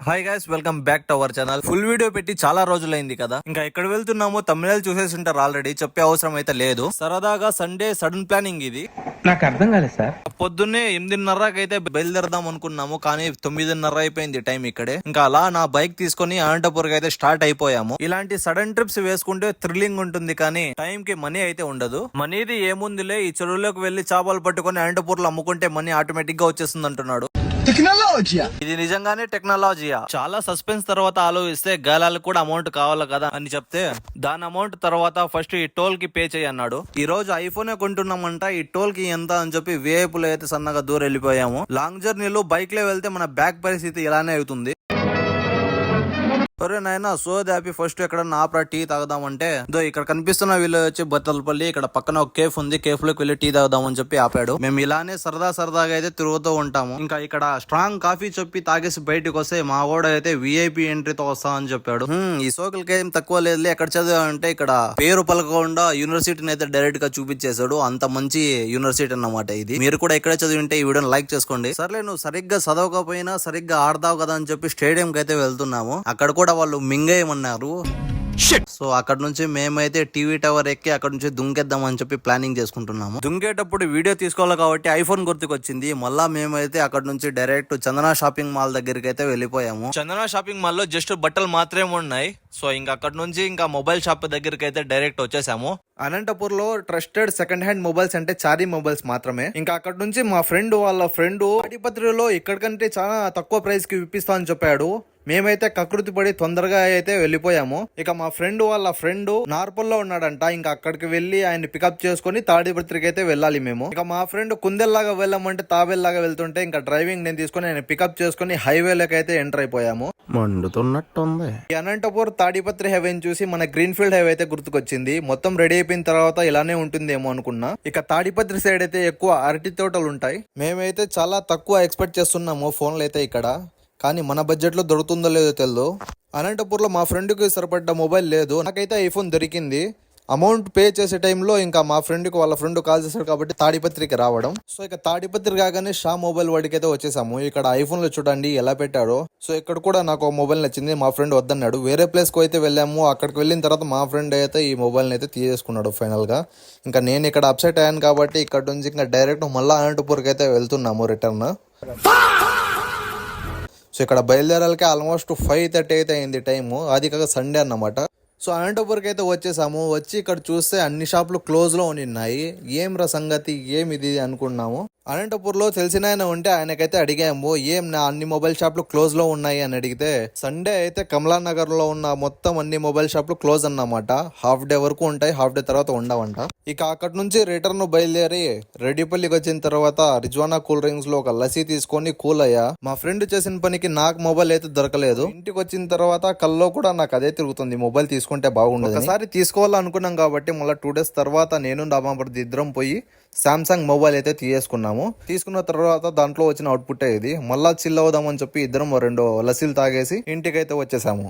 Hi guys, welcome back to our channel. Full video పెట్టి చాలా రోజులైంది కదా. ఇంకా ఎక్కడ వెళ్తున్నామో తమిళ చూసేసి ఉంటారు ఆల్రెడీ, చెప్పే అవసరం అయితే లేదు. సరదాగా సండే సడన్ ప్లానింగ్ ఇది. నాకు అర్థం కాలేదు సార్. పొద్దున్నే 8:30కి అయితే బయలుదేరదాం అనుకున్నాము, కానీ 9:30 అయిపోయింది టైం ఇక్కడే. ఇంకా అలా నా బైక్ తీసుకుని అనంతపూర్కి అయితే స్టార్ట్ అయిపోయాము. ఇలాంటి సడన్ ట్రిప్స్ వేసుకుంటే థ్రిల్లింగ్ ఉంటుంది, కానీ టైం కి మనీ అయితే ఉండదు. మనీది ఏముందిలే, ఈ చెరువులోకి వెళ్లి చేపలు పట్టుకుని అనంతపూర్లో అమ్ముకుంటే మనీ ఆటోమేటిక్ గా వచ్చేస్తుంది అంటున్నాడు. ఇది నిజంగానే టెక్నాలజీయా? చాలా సస్పెన్స్ తర్వాత ఆలోచిస్తే గాలాలకు కూడా అమౌంట్ కావాలి కదా అని చెప్తే, దాని అమౌంట్ తర్వాత ఫస్ట్ ఈ టోల్ కి పే చేయి అన్నాడు. ఈ రోజు ఐఫోనే కొంటున్నామంట, ఈ టోల్ కి ఎంత అని చెప్పి విఐపులు అయితే సన్నగా దూరం వెళ్ళిపోయాము. లాంగ్ జర్నీలో బైక్ లో వెళ్తే మన బ్యాక్ పరిస్థితి ఇలానే అవుతుంది. సరే నాయన, సో హ్యాపీ. ఫస్ట్ ఎక్కడ ఆపరా టీ తాగదామంటే, ఇక్కడ కనిపిస్తున్న వీళ్ళు వచ్చి బత్తలపల్లి, ఇక్కడ పక్కన ఒక కేఫ్ ఉంది, కేఫ్ లోకి వెళ్ళి టీ తాగదామని చెప్పి ఆపాడు. మేము ఇలానే సరదాగా అయితే తిరుగుతూ ఉంటాము. ఇంకా ఇక్కడ స్ట్రాంగ్ కాఫీ చెప్పి తాగేసి బయటకు వస్తే మా కూడా అయితే విఐపి ఎంట్రీతో వస్తా అని చెప్పాడు. ఈ సోకులకి ఏం తక్కువ లేదు. ఎక్కడ చదివామంటే ఇక్కడ పేరు పలకకుండా యూనివర్సిటీని అయితే డైరెక్ట్ గా చూపించేశాడు. అంత మంచి యూనివర్సిటీ అన్నమాట ఇది. మీరు కూడా ఎక్కడ చదివి ఉంటే ఈ వీడియోని లైక్ చేసుకోండి. సర్లే, నువ్వు సరిగ్గా చదవకపోయినా సరిగ్గా ఆడతావు కదా అని చెప్పి స్టేడియం కి అయితే వెళ్తున్నాము. అక్కడ కూడా వాళ్ళు మింగేయమన్నారు. సో అక్కడ నుంచి మేమైతే టీవీ టవర్ ఎక్కి అక్కడ నుంచి దుంకేద్దాం అని చెప్పి ప్లానింగ్ చేసుకుంటున్నాము. దుంకేటప్పుడు వీడియో తీసుకోవాలి కాబట్టి ఐఫోన్ గుర్తుకొచ్చింది. మళ్ళా మేమైతే అక్కడ నుంచి డైరెక్ట్ చందన షాపింగ్ మాల్ దగ్గరికి అయితే వెళ్ళిపోయాము. చందన షాపింగ్ మాల్ లో జస్ట్ బట్టలు మాత్రమే ఉన్నాయి. సో ఇంకా అక్కడ నుంచి ఇంకా మొబైల్ షాప్ దగ్గరికి అయితే డైరెక్ట్ వచ్చేసాము. అనంతపూర్ లో ట్రస్టెడ్ సెకండ్ హ్యాండ్ మొబైల్స్ అంటే చారీ మొబైల్స్ మాత్రమే. ఇంకా అక్కడ నుంచి మా ఫ్రెండ్ వాళ్ళ ఫ్రెండ్ తాడిపత్రిలో ఇక్కడికంటే చాలా తక్కువ ప్రైస్ కి ఇప్పిస్తా అని చెప్పాడు. మేమైతే కకృతి పడి తొందరగా అయితే వెళ్ళిపోయాము. ఇక మా ఫ్రెండ్ వాళ్ళ ఫ్రెండ్ నార్పల్లో ఉన్నాడంట. ఇంకా అక్కడికి వెళ్ళి ఆయన పికప్ చేసుకుని తాడిపత్రికి అయితే వెళ్ళాలి మేము. ఇక మా ఫ్రెండ్ కుందెల్లాగా వెళ్ళామంటే తాబేల్లాగా వెళ్తుంటే ఇంకా డ్రైవింగ్ నేను తీసుకుని ఆయన పికప్ చేసుకుని హైవేలోకి అయితే ఎంటర్ అయిపోయాము. మండుతున్నట్టుంది. అనంతపూర్ తాడిపత్రి హైవే చూసి మన గ్రీన్ ఫీల్డ్ హైవే అయితే గుర్తుకొచ్చింది. మొత్తం రెడీ అయిపోయిన తర్వాత ఇలానే ఉంటుందేమో అనుకున్నా. ఇక తాడిపత్రి సైడ్ అయితే ఎక్కువ అరటి తోటలు ఉంటాయి. మేమైతే చాలా తక్కువ ఎక్స్పెక్ట్ చేస్తున్నాము ఫోన్లు అయితే ఇక్కడ, కానీ మన బడ్జెట్ లో దొరుకుతుందో లేదో తెలియదు. అనంతపూర్ లో మా ఫ్రెండ్ కి సరిపడ్డ మొబైల్ లేదు. నాకైతే ఐఫోన్ దొరికింది. అమౌంట్ పే చేసే టైంలో ఇంకా మా ఫ్రెండ్ కి వాళ్ళ ఫ్రెండ్ కాల్ చేశాడు కాబట్టి తాడిపత్రికి రావడం. సో ఇక తాడిపత్రి కాగానే షా మొబైల్ వాడికి అయితే వచ్చేసాము. ఇక్కడ ఐఫోన్ లో చూడండి ఎలా పెట్టాడో. సో ఇక్కడ కూడా నాకు మొబైల్ నచ్చింది. మా ఫ్రెండ్ వద్దన్నాడు. వేరే ప్లేస్ కు అయితే వెళ్ళాము. అక్కడికి వెళ్ళిన తర్వాత మా ఫ్రెండ్ అయితే ఈ మొబైల్ అయితే తీసేసుకున్నాడు ఫైనల్ గా. ఇంకా నేను ఇక్కడ అప్సెట్ అయ్యాను కాబట్టి ఇక్కడ నుంచి ఇంకా డైరెక్ట్ మళ్ళీ అనంతపూర్కి అయితే వెళ్తున్నాము రిటర్న్. సో ఇక్కడ బయలుదేరాలకి ఆల్మోస్ట్ 5:30 అయితే అయింది టైము. అది కాక సండే అన్నమాట. సో అనంతపూర్కి అయితే వచ్చేసాము. వచ్చి ఇక్కడ చూస్తే అన్ని షాపులు క్లోజ్ లో ఉన్నాయి. ఏం రా సంగతి, ఏమిది అనుకున్నాము. అనంతపూర్లో తెలిసిన ఆయన ఉంటే ఆయనకైతే అడిగాము, ఏం నా అన్ని మొబైల్ షాప్లు క్లోజ్ లో ఉన్నాయి అని అడిగితే, సండే అయితే కమలా నగర్ లో ఉన్న మొత్తం అన్ని మొబైల్ షాప్లు క్లోజ్ అన్నమాట. హాఫ్ డే వరకు ఉంటాయి, హాఫ్ డే తర్వాత ఉండవంట. ఇక అక్కడ నుంచి రిటర్న్ బయలుదేరి రెడ్డిపల్లికి వచ్చిన తర్వాత రిజ్వానా కూల్ డ్రింక్స్ లో ఒక లస్సీ తీసుకొని కూల్ అయ్యా. మా ఫ్రెండ్ చేసిన పనికి నాకు మొబైల్ అయితే దొరకలేదు. ఇంటికి వచ్చిన తర్వాత కల్లో కూడా నాకు అదే తిరుగుతుంది, మొబైల్ తీసుకుంటే బాగుండదు. ఒకసారి తీసుకోవాలనుకున్నాం కాబట్టి మళ్ళీ 2 days తర్వాత నేను డామాపర్ది ఇద్దరం పోయి సామ్సంగ్ మొబైల్ అయితే తీసుకున్నాము. తీసుకున్న తర్వాత దాంట్లో వచ్చిన అవుట్పుట్ ఇది. మళ్ళా చిల్ అవుదామని చెప్పి ఇద్దరం 2 లస్సీలు తాగేసి ఇంటికైతే వచ్చేసాము.